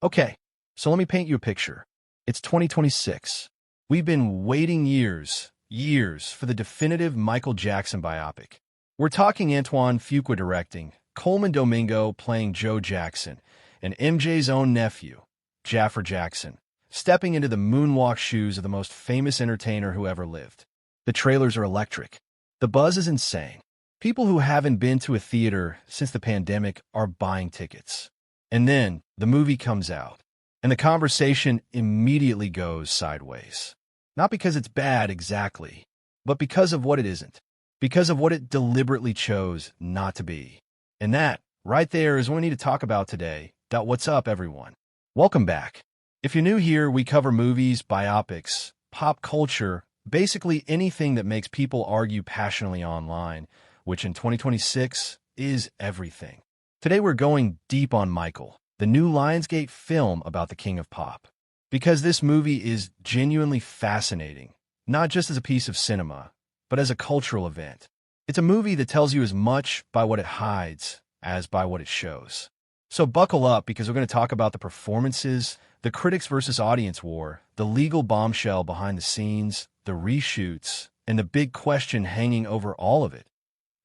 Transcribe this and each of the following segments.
Okay, so let me paint you a picture. It's 2026. We've been waiting years for the definitive Michael Jackson biopic. We're talking Antoine Fuqua directing, Coleman Domingo playing Joe Jackson, and MJ's own nephew, Jaafar Jackson, stepping into the moonwalk shoes of the most famous entertainer who ever lived. The trailers are electric. The buzz is insane. People who haven't been to a theater since the pandemic are buying tickets. And then the movie comes out, and the conversation immediately goes sideways. Not because it's bad exactly, but because of what it isn't. Because of what it deliberately chose not to be. And that, right there, is what we need to talk about today. What's up, everyone? Welcome back. If you're new here, we cover movies, biopics, pop culture, basically anything that makes people argue passionately online, which in 2026 is everything. Today we're going deep on Micheal, the new Lionsgate film about the king of pop. Because this movie is genuinely fascinating, not just as a piece of cinema, but as a cultural event. It's a movie that tells you as much by what it hides as by what it shows. So buckle up, because we're going to talk about the performances, the critics versus audience war, the legal bombshell behind the scenes, the reshoots, and the big question hanging over all of it.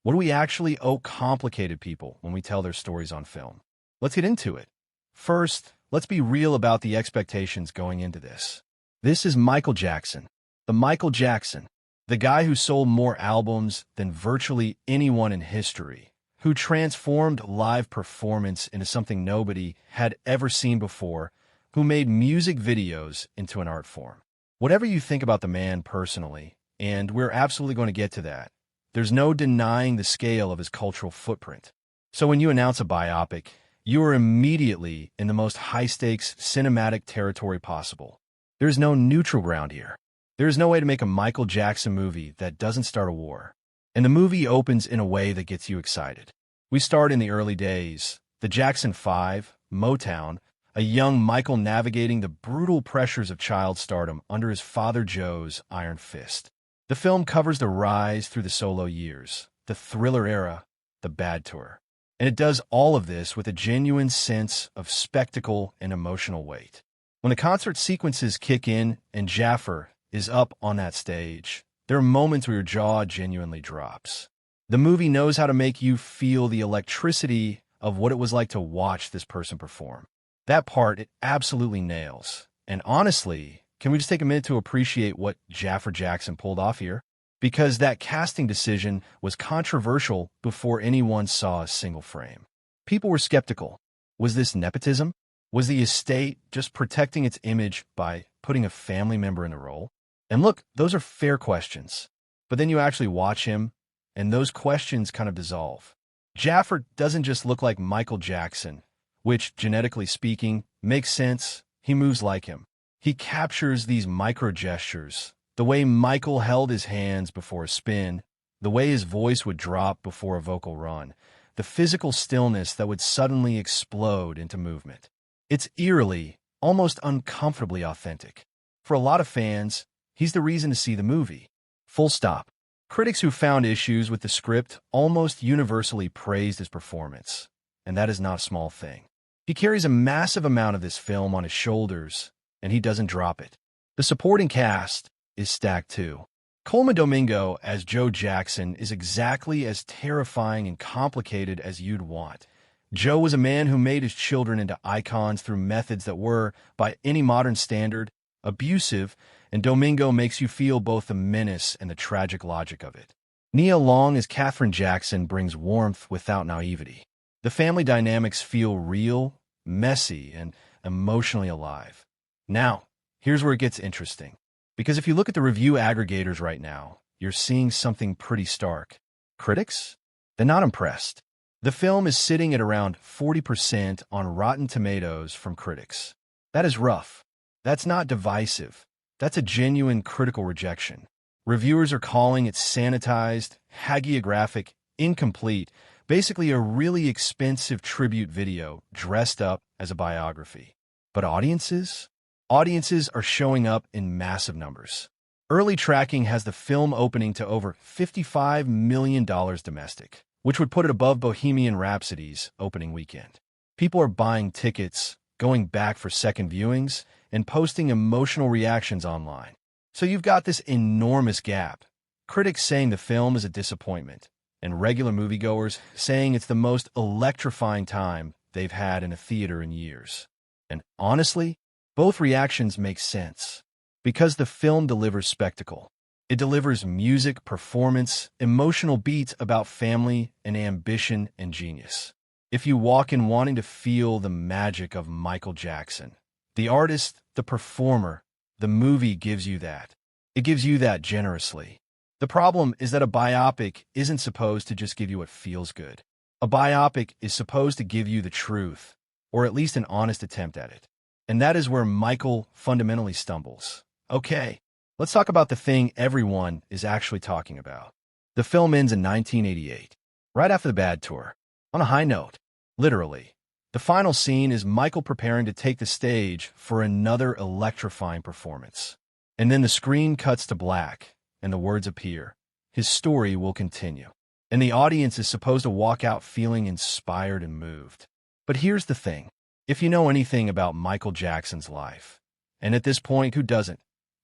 What do we actually owe complicated people when we tell their stories on film? Let's get into it. First, let's be real about the expectations going into this. This is Michael Jackson. The Michael Jackson. The guy who sold more albums than virtually anyone in history. Who transformed live performance into something nobody had ever seen before. Who made music videos into an art form. Whatever you think about the man personally, and we're absolutely going to get to that, there's no denying the scale of his cultural footprint. So when you announce a biopic, you are immediately in the most high-stakes cinematic territory possible. There's no neutral ground here. There's no way to make a Michael Jackson movie that doesn't start a war. And the movie opens in a way that gets you excited. We start in the early days, the Jackson 5, Motown, a young Michael navigating the brutal pressures of child stardom under his father Joe's iron fist. The film covers the rise through the solo years, the Thriller era, the Bad Tour. And it does all of this with a genuine sense of spectacle and emotional weight. When the concert sequences kick in and Jaafar is up on that stage, there are moments where your jaw genuinely drops. The movie knows how to make you feel the electricity of what it was like to watch this person perform. That part it absolutely nails. And honestly, can we just take a minute to appreciate what Jaafar Jackson pulled off here? Because that casting decision was controversial before anyone saw a single frame. People were skeptical. Was this nepotism? Was the estate just protecting its image by putting a family member in the role? And look, those are fair questions. But then you actually watch him, and those questions kind of dissolve. Jaafar doesn't just look like Michael Jackson, which, genetically speaking, makes sense. He moves like him. He captures these micro-gestures, the way Michael held his hands before a spin, the way his voice would drop before a vocal run, the physical stillness that would suddenly explode into movement. It's eerily, almost uncomfortably authentic. For a lot of fans, he's the reason to see the movie. Full stop. Critics who found issues with the script almost universally praised his performance, and that is not a small thing. He carries a massive amount of this film on his shoulders, and he doesn't drop it. The supporting cast is stacked too. Coleman Domingo as Joe Jackson is exactly as terrifying and complicated as you'd want. Joe was a man who made his children into icons through methods that were, by any modern standard, abusive, and Domingo makes you feel both the menace and the tragic logic of it. Nia Long as Catherine Jackson brings warmth without naivety. The family dynamics feel real, messy, and emotionally alive. Now, here's where it gets interesting. Because if you look at the review aggregators right now, you're seeing something pretty stark. Critics? They're not impressed. The film is sitting at around 40% on Rotten Tomatoes from critics. That is rough. That's not divisive. That's a genuine critical rejection. Reviewers are calling it sanitized, hagiographic, incomplete, basically a really expensive tribute video dressed up as a biography. But audiences? Audiences are showing up in massive numbers. Early tracking has the film opening to over $55 million domestic, which would put it above Bohemian Rhapsody's opening weekend. People are buying tickets, going back for second viewings, and posting emotional reactions online. So you've got this enormous gap. Critics saying the film is a disappointment, and regular moviegoers saying it's the most electrifying time they've had in a theater in years. And honestly, both reactions make sense. Because the film delivers spectacle. It delivers music, performance, emotional beats about family and ambition and genius. If you walk in wanting to feel the magic of Michael Jackson, the artist, the performer, the movie gives you that. It gives you that generously. The problem is that a biopic isn't supposed to just give you what feels good. A biopic is supposed to give you the truth, or at least an honest attempt at it. And that is where Micheal fundamentally stumbles. Okay, let's talk about the thing everyone is actually talking about. The film ends in 1988, right after the Bad Tour, on a high note, literally. The final scene is Micheal preparing to take the stage for another electrifying performance. And then the screen cuts to black, and the words appear. His story will continue. And the audience is supposed to walk out feeling inspired and moved. But here's the thing. If you know anything about Michael Jackson's life, and at this point, who doesn't?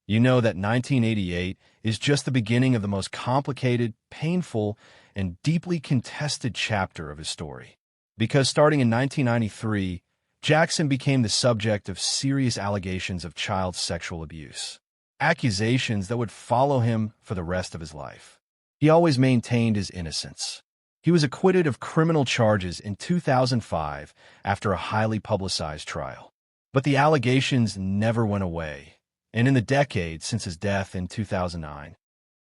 You know that 1988 is just the beginning of the most complicated, painful, and deeply contested chapter of his story. Because starting in 1993, Jackson became the subject of serious allegations of child sexual abuse. Accusations that would follow him for the rest of his life. He always maintained his innocence. He was acquitted of criminal charges in 2005 after a highly publicized trial. But the allegations never went away. And in the decade since his death in 2009,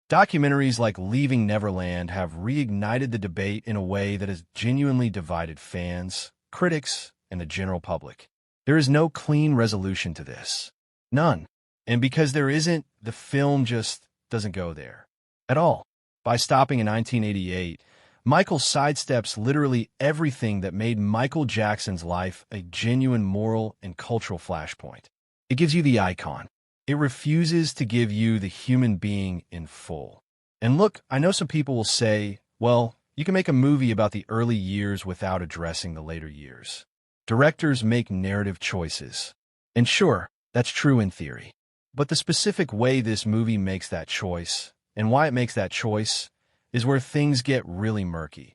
documentaries like Leaving Neverland have reignited the debate in a way that has genuinely divided fans, critics, and the general public. There is no clean resolution to this. None. And because there isn't, the film just doesn't go there at all. By stopping in 1988, Micheal sidesteps literally everything that made Michael Jackson's life a genuine moral and cultural flashpoint. It gives you the icon. It refuses to give you the human being in full. And look, I know some people will say, well, you can make a movie about the early years without addressing the later years. Directors make narrative choices. And sure, that's true in theory. But the specific way this movie makes that choice, and why it makes that choice, is where things get really murky.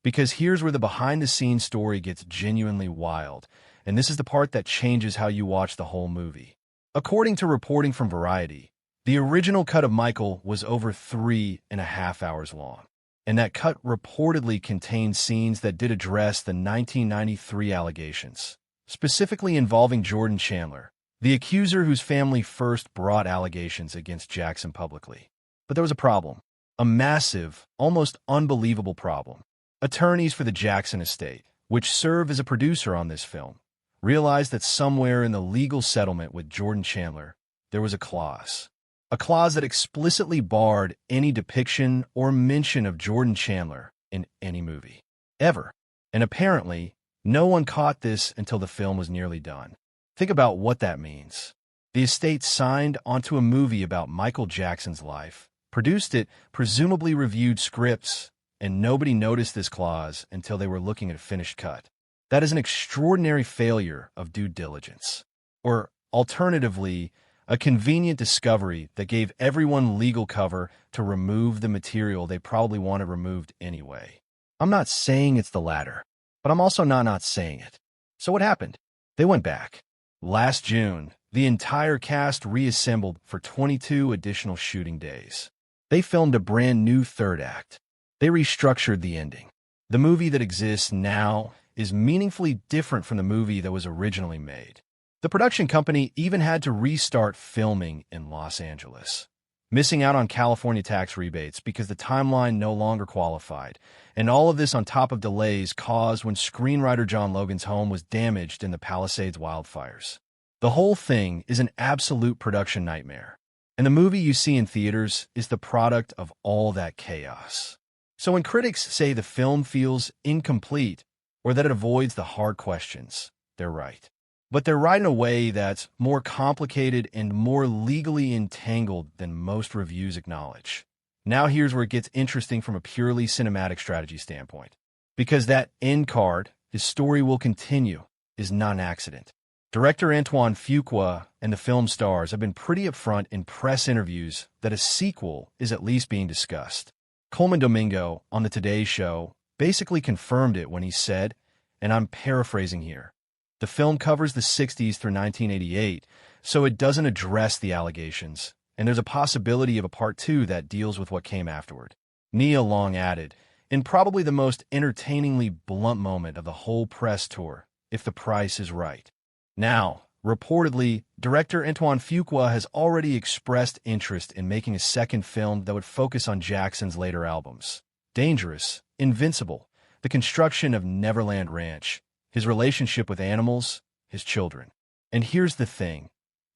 Because here's where the behind-the-scenes story gets genuinely wild, and this is the part that changes how you watch the whole movie. According to reporting from Variety, the original cut of Micheal was over 3.5 hours long, and that cut reportedly contained scenes that did address the 1993 allegations, specifically involving Jordan Chandler, the accuser whose family first brought allegations against Jackson publicly. But there was a problem. A massive, almost unbelievable problem. Attorneys for the Jackson estate, which serve as a producer on this film, realized that somewhere in the legal settlement with Jordan Chandler, there was a clause. A clause that explicitly barred any depiction or mention of Jordan Chandler in any movie. Ever. And apparently, no one caught this until the film was nearly done. Think about what that means. The estate signed onto a movie about Michael Jackson's life, produced it, presumably reviewed scripts, and nobody noticed this clause until they were looking at a finished cut. That is an extraordinary failure of due diligence. Or, alternatively, a convenient discovery that gave everyone legal cover to remove the material they probably wanted removed anyway. I'm not saying it's the latter, but I'm also not saying it. So what happened? They went back. Last June, the entire cast reassembled for 22 additional shooting days. They filmed a brand new third act. They restructured the ending. The movie that exists now is meaningfully different from the movie that was originally made. The production company even had to restart filming in Los Angeles, missing out on California tax rebates because the timeline no longer qualified, and all of this on top of delays caused when screenwriter John Logan's home was damaged in the Palisades wildfires. The whole thing is an absolute production nightmare, and the movie you see in theaters is the product of all that chaos. So when critics say the film feels incomplete or that it avoids the hard questions, they're right. But they're right in a way that's more complicated and more legally entangled than most reviews acknowledge. Now here's where it gets interesting from a purely cinematic strategy standpoint. Because that end card, his story will continue, is not an accident. Director Antoine Fuqua and the film stars have been pretty upfront in press interviews that a sequel is at least being discussed. Coleman Domingo on the Today Show basically confirmed it when he said, and I'm paraphrasing here, the film covers the 60s through 1988, so it doesn't address the allegations, and there's a possibility of a part 2 that deals with what came afterward. Nia Long added, in probably the most entertainingly blunt moment of the whole press tour, if the price is right. Now, reportedly, director Antoine Fuqua has already expressed interest in making a second film that would focus on Jackson's later albums. Dangerous, Invincible, the construction of Neverland Ranch, his relationship with animals, his children. And here's the thing.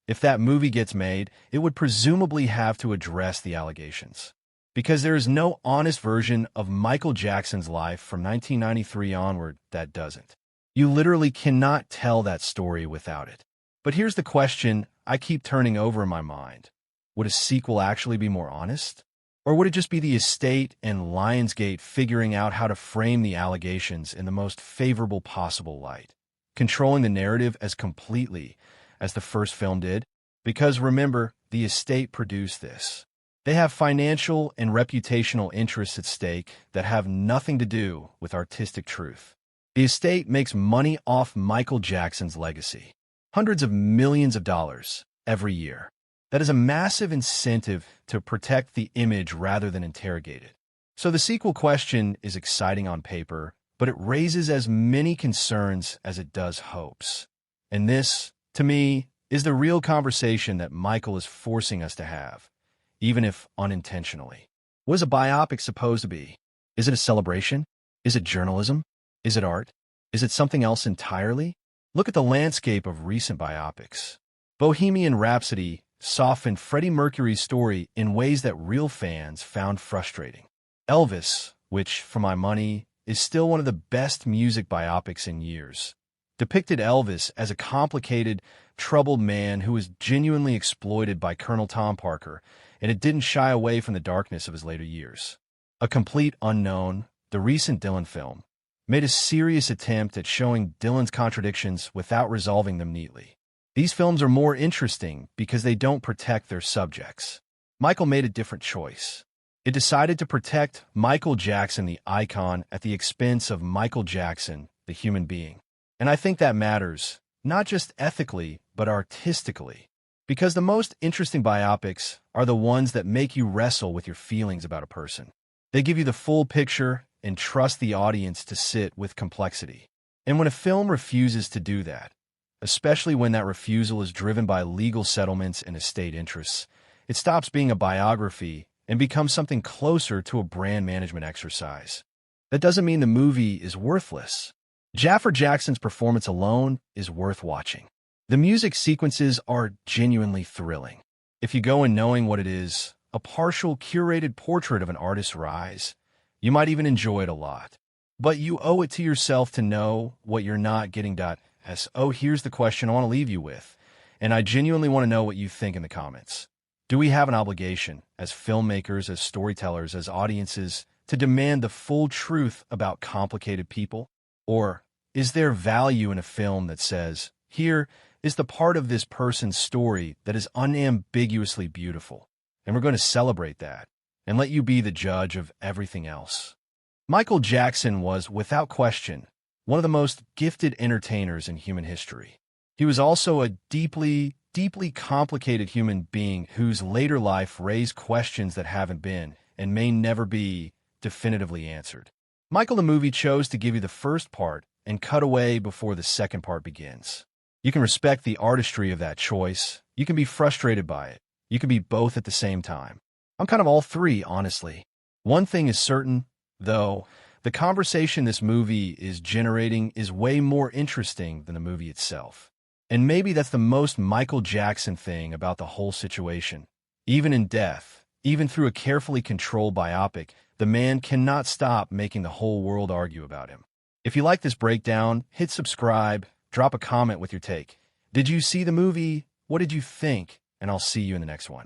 If that movie gets made, it would presumably have to address the allegations. Because there is no honest version of Michael Jackson's life from 1993 onward that doesn't. You literally cannot tell that story without it. But here's the question I keep turning over in my mind. Would a sequel actually be more honest? Or would it just be the estate and Lionsgate figuring out how to frame the allegations in the most favorable possible light, controlling the narrative as completely as the first film did? Because remember, the estate produced this. They have financial and reputational interests at stake that have nothing to do with artistic truth. The estate makes money off Michael Jackson's legacy, hundreds of millions of dollars every year. That is a massive incentive to protect the image rather than interrogate it. So the sequel question is exciting on paper, but it raises as many concerns as it does hopes. And this, to me, is the real conversation that Michael is forcing us to have, even if unintentionally. What is a biopic supposed to be? Is it a celebration? Is it journalism? Is it art? Is it something else entirely? Look at the landscape of recent biopics. Bohemian Rhapsody softened Freddie Mercury's story in ways that real fans found frustrating. Elvis, which, for my money, is still one of the best music biopics in years, depicted Elvis as a complicated, troubled man who was genuinely exploited by Colonel Tom Parker, and it didn't shy away from the darkness of his later years. A Complete Unknown, the recent Dylan film, made a serious attempt at showing Dylan's contradictions without resolving them neatly. These films are more interesting because they don't protect their subjects. Michael made a different choice. It decided to protect Michael Jackson, the icon, at the expense of Michael Jackson, the human being. And I think that matters, not just ethically, but artistically. Because the most interesting biopics are the ones that make you wrestle with your feelings about a person. They give you the full picture and trust the audience to sit with complexity. And when a film refuses to do that, especially when that refusal is driven by legal settlements and estate interests, it stops being a biography and becomes something closer to a brand management exercise. That doesn't mean the movie is worthless. Jaafar Jackson's performance alone is worth watching. The music sequences are genuinely thrilling. If you go in knowing what it is, a partial, curated portrait of an artist's rise, you might even enjoy it a lot. But you owe it to yourself to know what you're not getting. So here's the question I want to leave you with, and I genuinely want to know what you think in the comments. Do we have an obligation, as filmmakers, as storytellers, as audiences, to demand the full truth about complicated people? Or is there value in a film that says, here is the part of this person's story that is unambiguously beautiful, and we're going to celebrate that, and let you be the judge of everything else? Michael Jackson was, without question, one of the most gifted entertainers in human history. He was also a deeply, deeply complicated human being whose later life raised questions that haven't been, and may never be, definitively answered. Michael the movie chose to give you the first part and cut away before the second part begins. You can respect the artistry of that choice. You can be frustrated by it. You can be both at the same time. I'm kind of all three, honestly. One thing is certain, though, the conversation this movie is generating is way more interesting than the movie itself. And maybe that's the most Michael Jackson thing about the whole situation. Even in death, even through a carefully controlled biopic, the man cannot stop making the whole world argue about him. If you like this breakdown, hit subscribe, drop a comment with your take. Did you see the movie? What did you think? And I'll see you in the next one.